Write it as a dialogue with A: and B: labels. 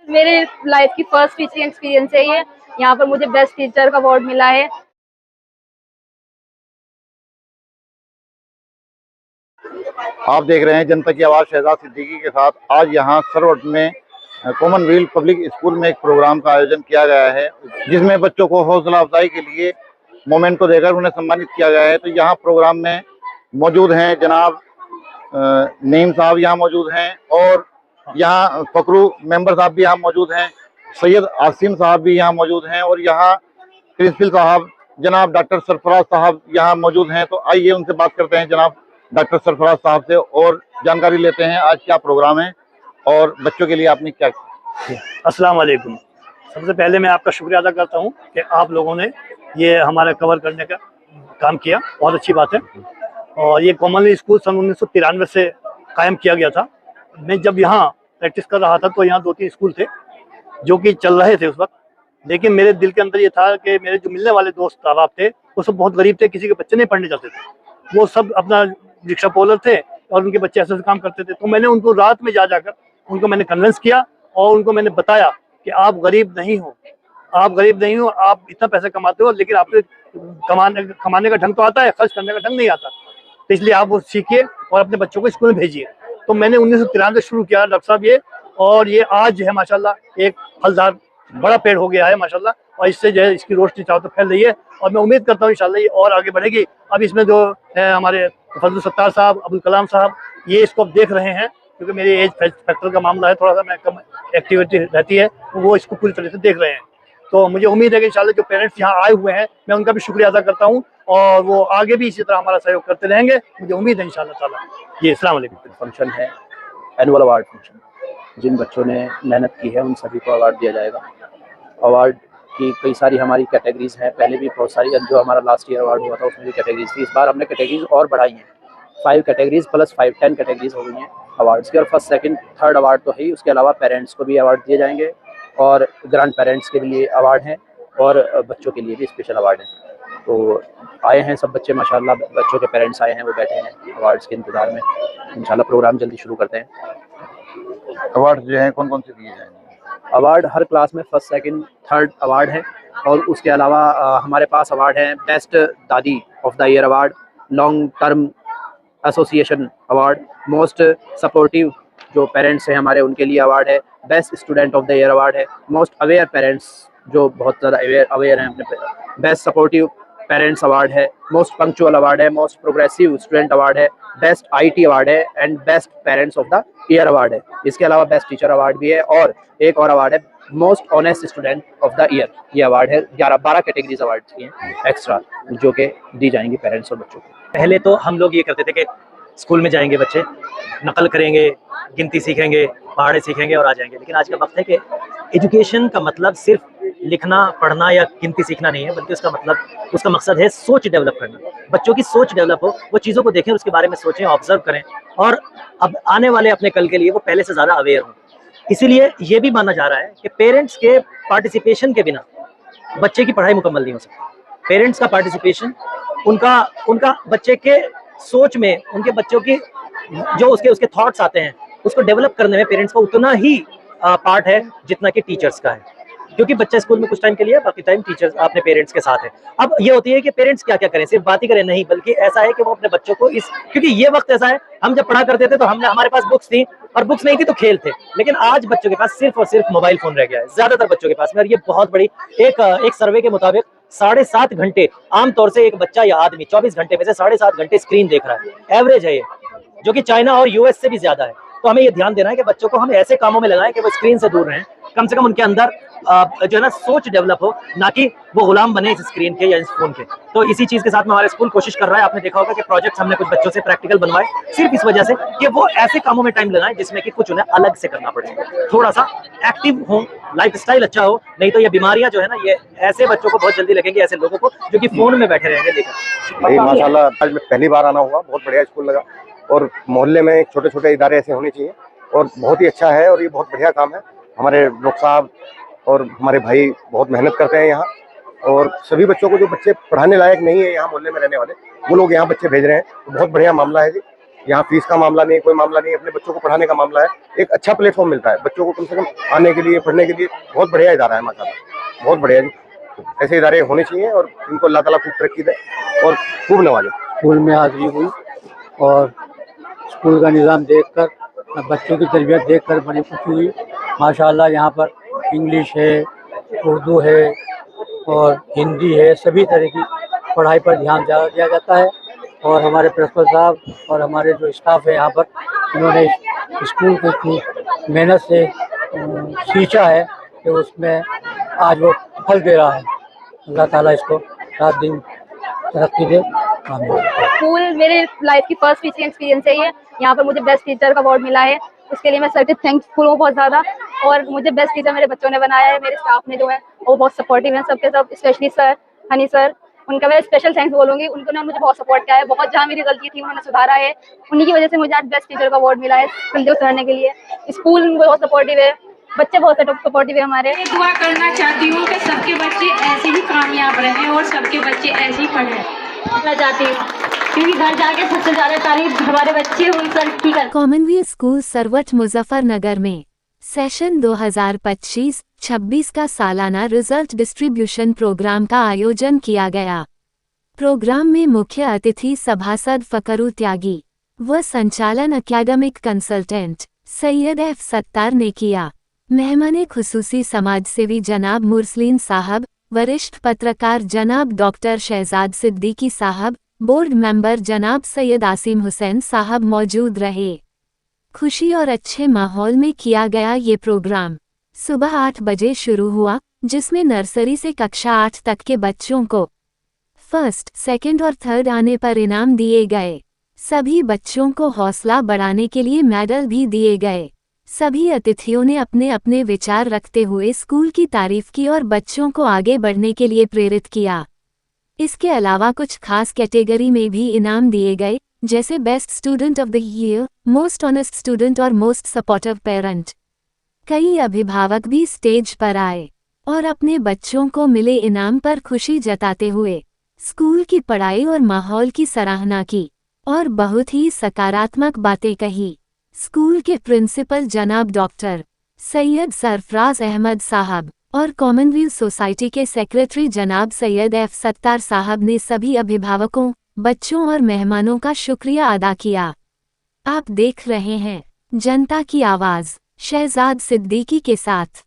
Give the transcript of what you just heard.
A: मेरे लाइफ की first teaching experience है ये। यहाँ पर मुझे बेस्ट टीचर का अवार्ड मिला है।
B: आप देख रहे हैं जनता की आवाज शहजाद सिद्दीकी के साथ। आज यहाँ सरवट में कॉमनवेल्थ पब्लिक स्कूल में एक प्रोग्राम का आयोजन किया गया है, जिसमें बच्चों को हौसला अफजाई के लिए मोमेंट को देकर उन्हें सम्मानित किया गया है। तो यहाँ प्रोग्राम में मौजूद हैं जनाब नईम साहब यहाँ मौजूद हैं, और यहाँ फकरू मेंबर साहब भी यहाँ मौजूद हैं, सैयद आसिम साहब भी यहाँ मौजूद हैं, और यहाँ प्रिंसिपल साहब जनाब डॉक्टर सरफराज साहब यहाँ मौजूद हैं। तो आइए उनसे बात करते हैं जनाब डॉक्टर सरफराज साहब से, और जानकारी लेते हैं आज क्या प्रोग्राम है और बच्चों के लिए आपने क्या किया।
C: अस्सलाम वालेकुम। सबसे पहले मैं आपका शुक्रिया अदा करता हूँ कि आप लोगों ने ये हमारा कवर करने का काम किया, बहुत अच्छी बात है। और ये कॉमनवेल्थ स्कूल सन 1993 से कायम किया गया था। मैं जब यहाँ प्रैक्टिस कर रहा था तो यहाँ 2-3 स्कूल थे जो कि चल रहे थे उस वक्त, लेकिन मेरे दिल के अंदर ये था कि मेरे जो मिलने वाले दोस्त अहबाब थे वो सब बहुत गरीब थे, किसी के बच्चे नहीं पढ़ने जाते थे, वो सब अपना रिक्शा पोलर थे और उनके बच्चे ऐसे काम करते थे। तो मैंने उनको रात में जाकर उनको मैंने कन्विंस किया और उनको मैंने बताया कि आप गरीब नहीं हो, आप इतना पैसा कमाते हो, लेकिन आपको कमाने का ढंग तो आता है, खर्च करने का ढंग नहीं आता। तो इसलिए आप वो सीखिए और अपने बच्चों को स्कूल में भेजिए। तो मैंने 1993 से शुरू किया डॉक्टर साहब ये, और ये आज जो है माशाल्लाह एक फलदार बड़ा पेड़ हो गया है माशाल्लाह, और इससे जो है इसकी रोशनी चारों तरफ फैल रही है, और मैं उम्मीद करता हूँ इंशाल्लाह ये और आगे बढ़ेगी। अब इसमें जो है हमारे फजल सत्तार साहब, अब्दुल कलाम साहब, ये इसको अब देख रहे हैं, क्योंकि मेरी एज फैक्टर का मामला है, थोड़ा सा मैं कम एक्टिविटी रहती है, तो वो इसको पूरी तरह से देख रहे हैं। तो मुझे उम्मीद है कि इंशाल्लाह जो पेरेंट्स यहाँ आए हुए हैं मैं उनका भी शुक्रिया अदा करता हूँ, और वो आगे भी इसी तरह हमारा सहयोग करते रहेंगे, मुझे उम्मीद है इंशाल्लाह ताला। जी अस्सलाम वालेकुम।
D: फंक्शन है एनुअल अवार्ड फंक्शन, जिन बच्चों ने मेहनत की है उन सभी को अवार्ड दिया जाएगा। अवार्ड की कई सारी हमारी कैटेगरीज हैं, पहले भी बहुत सारी, जो हमारा लास्ट ईयर अवार्ड हुआ था उसमें भी कैटेगरीज थी। इस बार हमने कैटेगरीज और बढ़ाई हैं, 5 कैटेगरीज प्लस 5 10 कैटेगरीज हो गई हैं अवार्ड्स की। और फर्स्ट सेकंड थर्ड अवार्ड तो है ही, उसके अलावा पेरेंट्स को भी अवार्ड दिए जाएंगे, और ग्रैंड पेरेंट्स के लिए अवार्ड हैं, और बच्चों के लिए भी स्पेशल अवार्ड हैं। तो आए हैं सब बच्चे माशाल्लाह, बच्चों के पेरेंट्स आए हैं, वो बैठे हैं अवार्ड्स के इंतज़ार में। इंशाल्लाह प्रोग्राम जल्दी शुरू करते हैं।
B: अवार्ड जो है कौन कौन से दिए जाएंगे?
D: अवार्ड हर क्लास में फर्स्ट सेकंड थर्ड अवार्ड है, और उसके अलावा हमारे पास अवार्ड है बेस्ट दादी of the year award, long term association award, most supportive जो पेरेंट्स हैं हमारे उनके लिए अवार्ड है, best student of the year award है, मोस्ट अवेयर पेरेंट्स जो बहुत ज़्यादा अवेयर हैं अपने, बेस्ट सपोर्टिव पेरेंट्स अवार्ड है, मोस्ट पंक्चुअल अवार्ड है, मोस्ट प्रोग्रेसिव स्टूडेंट अवार्ड है, बेस्ट आईटी अवार्ड है, and best parents of the year award है। इसके अलावा बेस्ट टीचर अवार्ड भी है, और एक और अवार्ड है most honest student of the year. ये अवार्ड है 11-12 कैटेगरीज अवार्ड की हैं एक्स्ट्रा, जो कि दी जाएंगी पेरेंट्स और बच्चों को।
E: पहले तो हम लोग ये करते थे कि स्कूल में जाएंगे बच्चे, नकल करेंगे, गिनती सीखेंगे, पहाड़े सीखेंगे और आ जाएंगे। लेकिन आज का वक्त है कि एजुकेशन का मतलब सिर्फ लिखना पढ़ना या गिनती सीखना नहीं है, बल्कि उसका मकसद है सोच डेवलप करना। बच्चों की सोच डेवलप हो, वो चीज़ों को देखें, उसके बारे में सोचें, ऑब्जर्व करें, और अब आने वाले अपने कल के लिए वो पहले से ज़्यादा अवेयर हों। इसीलिए ये भी माना जा रहा है कि पेरेंट्स के पार्टिसिपेशन के बिना बच्चे की पढ़ाई मुकम्मल नहीं हो सकती। पेरेंट्स का पार्टिसिपेशन उनका बच्चे के सोच में, उनके बच्चों की जो उसके थॉट्स आते हैं उसको डेवलप करने में पेरेंट्स का उतना ही पार्ट है जितना कि टीचर्स का है। क्योंकि बच्चा स्कूल में कुछ टाइम के लिए, बाकी टाइम टीचर्स अपने पेरेंट्स के साथ है। अब ये होती है कि पेरेंट्स क्या क्या करें, सिर्फ बात ही करें नहीं, बल्कि ऐसा है कि वो अपने बच्चों को क्योंकि ये वक्त ऐसा है, हम जब पढ़ा करते थे तो हमारे पास बुक्स थी, और बुक्स नहीं थी तो खेल थे, लेकिन आज बच्चों के पास सिर्फ और सिर्फ मोबाइल फोन रह गया है, ज्यादातर बच्चों के पास में। और ये बहुत बड़ी एक सर्वे के मुताबिक 7.5 घंटे आमतौर से एक बच्चा या आदमी 24 घंटे में से 7.5 घंटे स्क्रीन देख रहा है, एवरेज है ये, जो कि चाइना और यूएस से भी ज्यादा है। तो हमें ये ध्यान देना है कि बच्चों को हम ऐसे कामों में लगाएं कि वो स्क्रीन से दूर रहें, कम से कम उनके अंदर जो है ना सोच डेवलप हो, ना कि वो गुलाम बने इस स्क्रीन के या इस फोन के। तो इसी चीज के साथ में हमारा स्कूल कोशिश कर रहा है। आपने देखा होगा कि प्रोजेक्ट्स हमने कुछ बच्चों से प्रैक्टिकल बनवाए, सिर्फ इस वजह से कि वो ऐसे कामों में टाइम लगाएं जिसमें कि कुछ उन्हें अलग से करना पड़े, थोड़ा सा एक्टिव हो, लाइफस्टाइल अच्छा हो। नहीं तो ये बीमारियां जो है ना, ये ऐसे बच्चों को बहुत जल्दी लगेंगी, ऐसे लोगों को जो कि फोन में बैठे रहेंगे लेकर।
F: भाई माशाल्लाह आज मैं पहली बार आना हुआ, बहुत बढ़िया स्कूल लगा, और मोहल्ले में छोटे छोटे इदारे ऐसे होने चाहिए, और बहुत ही अच्छा है, और ये बहुत बढ़िया काम है। हमारे डॉक्टर साहब और हमारे भाई बहुत मेहनत करते हैं यहाँ, और सभी बच्चों को, जो बच्चे पढ़ाने लायक नहीं है यहाँ मोहल्ले में रहने वाले, वो लोग यहाँ बच्चे भेज रहे हैं, तो बहुत बढ़िया मामला है जी। यहाँ फीस का मामला नहीं, कोई मामला नहीं, अपने बच्चों को पढ़ाने का मामला है। एक अच्छा प्लेटफॉर्म मिलता है बच्चों को कम से कम आने के लिए, पढ़ने के लिए। बहुत बढ़िया इदारा है माशाल्लाह, बहुत बढ़िया जी। ऐसे इदारे होने चाहिए और इनको अल्लाह ताला खूब तरक्की दे और खूब नवाजे।
G: स्कूल में हाजिरी हुई और स्कूल का निज़ाम देखकर, बच्चों की तरबियत देखकर बड़ी खुशी हुई। माशाल्लाह यहाँ पर इंग्लिश है, उर्दू है और हिंदी है, सभी तरह की पढ़ाई पर ध्यान दिया जाता है। और हमारे प्रिंसिपल साहब और हमारे जो स्टाफ है यहाँ पर, इन्होंने स्कूल को इतनी मेहनत से सींचा है कि उसमें आज वो फल दे रहा है। अल्लाह ताला इसको रात दिन तरक्की दे।
A: स्कूल मेरे लाइफ की फर्स्ट टीचिंग एक्सपीरियंस है ये। यहाँ पर मुझे बेस्ट टीचर का अवार्ड मिला है, उसके लिए मैं सर की थैंकफुल हूँ बहुत ज़्यादा। और मुझे बेस्ट टीचर मेरे बच्चों ने बनाया है, मेरे स्टाफ ने जो है वो बहुत सपोर्टिव है सबके सब, स्पेशली सर हनी सर, उनका मैं स्पेशल थैंक्स बोलूँगी। उन्होंने मुझे बहुत सपोर्ट किया है, बहुत जहाँ मेरी गलती थी उन्होंने सुधारा है। उन्हीं की वजह से मुझे आज बेस्ट टीचर का अवार्ड मिला है फिल्ड सुधारने के लिए। स्कूल बहुत सपोर्टिव है, बच्चे बहुत सपोर्टिव है हमारे।
H: मैं दुआ करना चाहती हूँ कि सबके बच्चे ऐसे ही कामयाब रहें और सबके बच्चे ऐसे ही पढ़ें।
A: मैं चाहती हूँ क्योंकि घर जाके सबसे ज्यादा तारीफ हमारे बच्चे उन सर की कर।
I: कॉमनवेल्थ स्कूल सरवट मुजफ्फरनगर में सेशन 2025-26 का सालाना रिजल्ट डिस्ट्रीब्यूशन प्रोग्राम का आयोजन किया गया। प्रोग्राम में मुख्य अतिथि सभासद फकरू त्यागी व संचालन अकादमिक कंसल्टेंट सैयद एफ सत्तार ने किया। मेहमान खुसूसी समाजसेवी जनाब मुरसलीन साहब, वरिष्ठ पत्रकार जनाब डॉक्टर शहजाद सिद्दीकी साहब, बोर्ड मेंबर जनाब सैयद आसिम हुसैन साहब मौजूद रहे। खुशी और अच्छे माहौल में किया गया ये प्रोग्राम सुबह 8 बजे शुरू हुआ, जिसमें नर्सरी से कक्षा 8 तक के बच्चों को फर्स्ट, सेकंड और थर्ड आने पर इनाम दिए गए। सभी बच्चों को हौसला बढ़ाने के लिए मेडल भी दिए गए। सभी अतिथियों ने अपने अपने विचार रखते हुए स्कूल की तारीफ की और बच्चों को आगे बढ़ने के लिए प्रेरित किया। इसके अलावा कुछ खास कैटेगरी में भी इनाम दिए गए, जैसे best student of the year, most honest student और मोस्ट सपोर्टिव पेरेंट। कई अभिभावक भी स्टेज पर आए और अपने बच्चों को मिले इनाम पर खुशी जताते हुए स्कूल की पढ़ाई और माहौल की सराहना की और बहुत ही सकारात्मक बातें कही। स्कूल के प्रिंसिपल जनाब डॉक्टर सैयद सरफराज अहमद साहब और कॉमनवेल्थ सोसाइटी के सेक्रेटरी जनाब सैयद एफ सत्तार साहब ने सभी अभिभावकों, बच्चों और मेहमानों का शुक्रिया अदा किया। आप देख रहे हैं जनता की आवाज़ शहजाद सिद्दीकी के साथ।